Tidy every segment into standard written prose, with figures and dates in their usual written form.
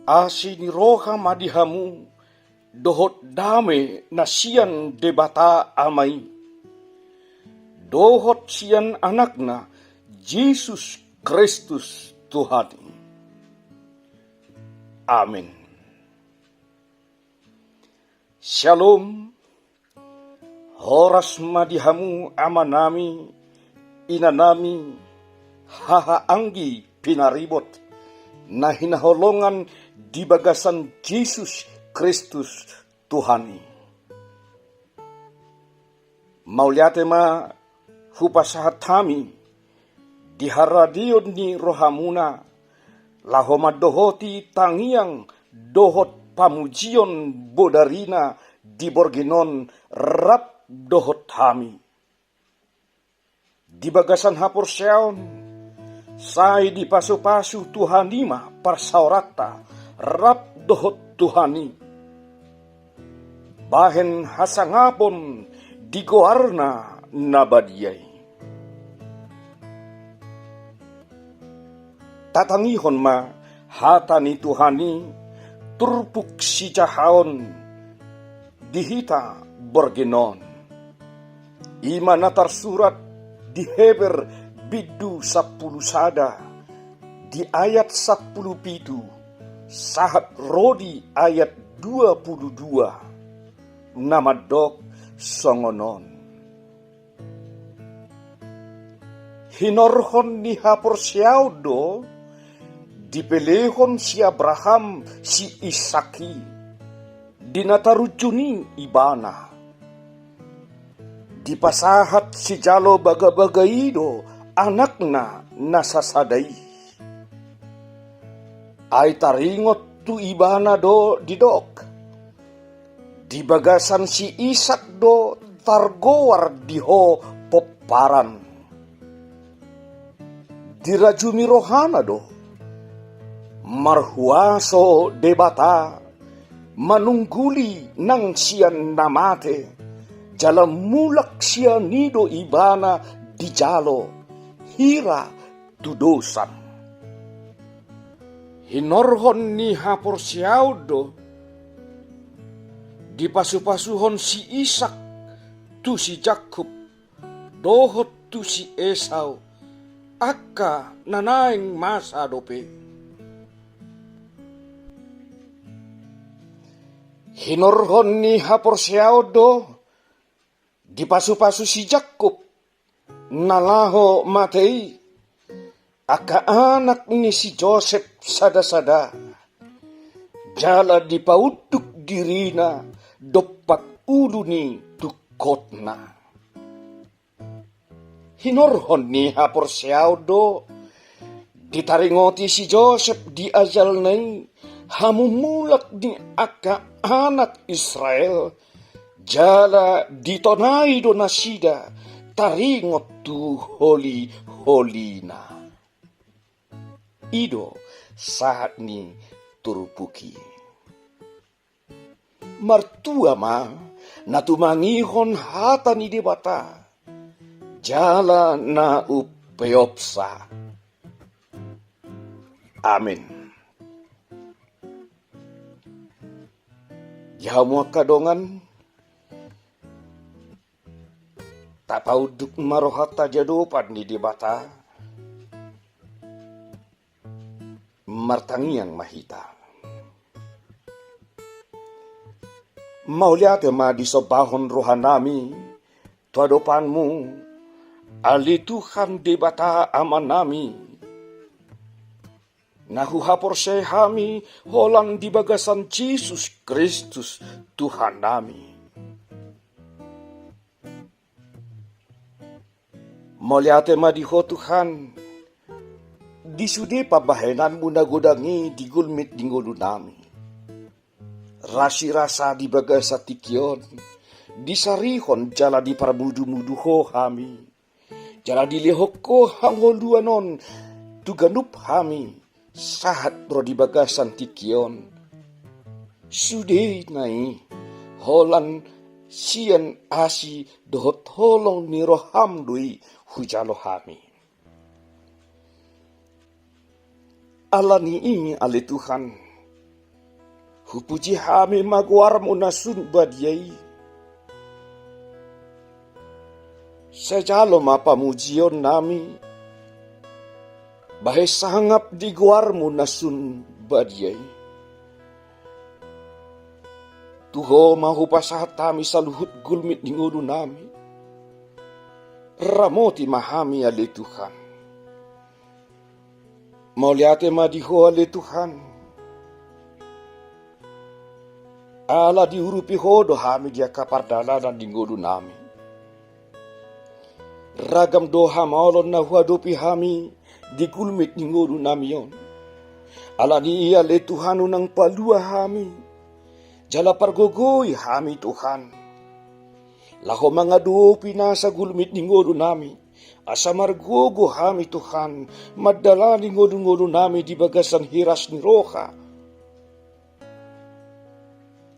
Asi ni roha madihamu, dohot dame na siyan debata amay. Dohot siyan anak na Jesus Kristus Tuhan. Amin. Shalom. Horas madihamu ama nami, ina nami, hahaanggi pinaribot na hinaholongan di bagasan Jesus Kristus Tuhani. Mauliate ma hupasahat kami di haradion ni rohamuna lahoma dohoti tangiang dohot pamujion bodarina di borginon rap dohot kami. Di bagasan hapor siyaon, say di pasu-pasu Tuhanima parsaurata, rap dohot Tuhani. Bahen hasangapon di goarna nabadiyay. Tatangihon ma hata ni Tuhani, turpuk si jahaon, dihita borgenon. Ima na tersurat di Heber bidu 10 sada, di ayat 10 pitu, sahat rodi ayat 22, nama dok songonon. Hinorhon ni hapor siaudo, dipelehon si Abraham si Isaki, dinatarujuni ibana. Dipasahat si jalo bagabagaido anakna nasasadai. Ay taringot tu ibana do didok. Di bagasan si Isak do targowar diho poparan. Dirajumi rohana do marhuaso debata manungguli nang siyan namate. Jalan mulak siya nido ibana di jalo, hira tudosan. Hinorhon ni hapor siaudo, di pasu-pasuhon si Isak, tu si Jakub, dohot tu si Esau, akka nanaing masa dope. Hinorhon ni hapor siaudo, di pasu-pasu si Jakub, nalaho matei, aka anak ni si Joseph sada-sada, jala di pautuk dirina, dopak ulu ni tukotna. Hinorhon ni hapor siaudo, ditaringoti si Joseph di ajal nai, hamumulak ni aka anak Israel, jala ditonai do nasida taringot tu holi-holina. Ido saat ni turupuki. Martua ma natumangihon hata ni debata. Jala na upeopsa. Amin. Yamu kadongan tak pauduk marohata jadopan di debata martangiang mahita. Mauliate ma di sobahon rohanami tuadopanmu ali Tuhan debata amanami. Nahu hapor sehami holang di bagasan Jesus Kristus Tuhan nami. Moliate madiho Tuhan, disude pabahenan mo nagudangi di gulmit dinggolo nami. Rasi-rasa di bagasa tikyon, disarihon jala di paramudu-muduho hami. Jala di lehok ko hangoluanon, tuganup hami, sahat ro di bagasan tikyon. Sude nai, holan sian asi dohot holong ni rohamdui hujalo hami. Alani ini ale Tuhan, Hupuji hami magwar mo na sunbadyay. Sajalo mapamujion nami. Bahay sangap di gwar mo na sunbadyay. Tuho mahupasahat tami sa luhut gulmit ng ulo nami. Ramoti mahami ali Tuhan. Mauliate madiho ali Tuhan. Ala diurupi hodo hami dia kapardalanan ng ulo nami. Ragam doha maulon na huadopi hami di gulmit ng ulo nami yon. Ala niya ali Tuhan unang palua hami. Jala pargogoy hami Tuhan. Laho mga duopi na sa gulmit ng ulo nami. Asa margogo hami Tuhan. Madala ng ulo nami di bagasan hiras ni roka.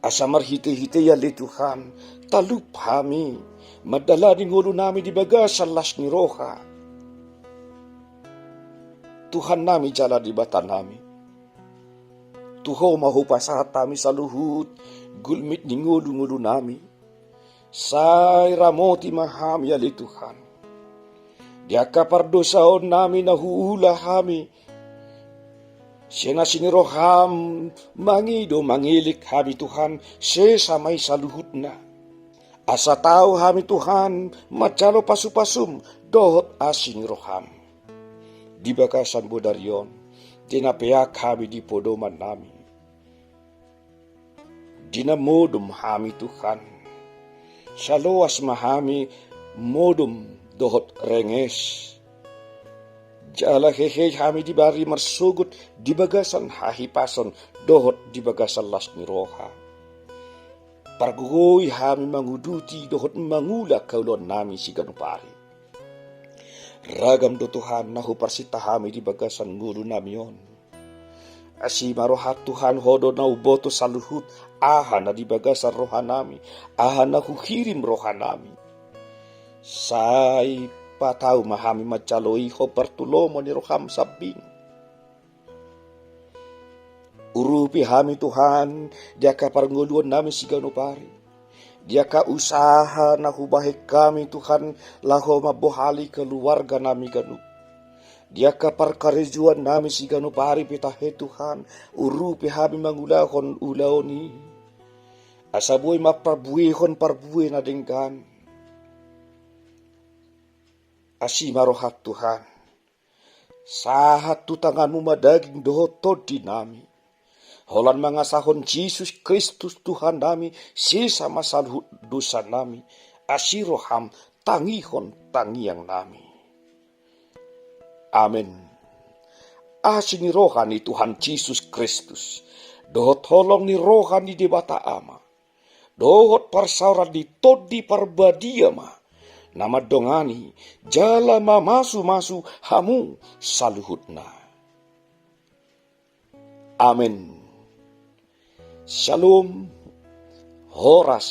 Asa marhite-hite yali Tuhan. Talup hami. Madala ng ulo nami di bagasan las ni roka. Tuhan nami jala di bata nami. Tuho mahupasahat tami sa luhut, gulmit ni ngudu-ngudu nami. Say ramoti mahami ali Tuhan. Dia kapardosaon nami na huula hami. Sina siniroham, mangido mangilik hami Tuhan, sesamay sa luhut na. Asa tao hami Tuhan, macalo pasupasum, dohot asiniroham. Di bakasan bodaryon, tinapayak kami di podoman namin. Dinamodum hami Tuhan. Sa luwas mahami modum dohot renges. Jala hehe hami di bari marsugot di bagasan hahipason dohot di bagasan las ni roha. Pargugoy hami manguduti dohot mangula kaulon nami si ganupari. Ragam do Tuhan na huparsita hami di bagasan ngulu nami yon. Asi marohat Tuhan hodo na uboto sa luhut, aha na di bagasan roha nami, aha na huhirim roha nami. Say pataw mahami macaloy ho partulomo ni roham sabing. Urupi hami Tuhan, dia kaparnguluan nami si ganupari. Dia ka usaha na hubahik kami Tuhan laho mabohali keluarga nami ganu. Dia ka parkarejuan nami si ganupari pitahe Tuhan urupi hami mangulahon ulaoni. Asabuay maparbuihon parbuih na denggan. Asi marohat Tuhan. Sahat tu tanganmu madaging dohotod di nami. Holan mga sahon Jesus Kristus Tuhan nami, sisa masalhut dosa nami, asiroham tangihon tangiang nami. Amen. Asin ni roha ni Tuhan Jesus Kristus, dohot holong ni roha ni debata ama, dohot parsauran di todi parbadiama, nama dongani, jala mamasu-masu hamu saluhutna. Amen. Shalom, Horas.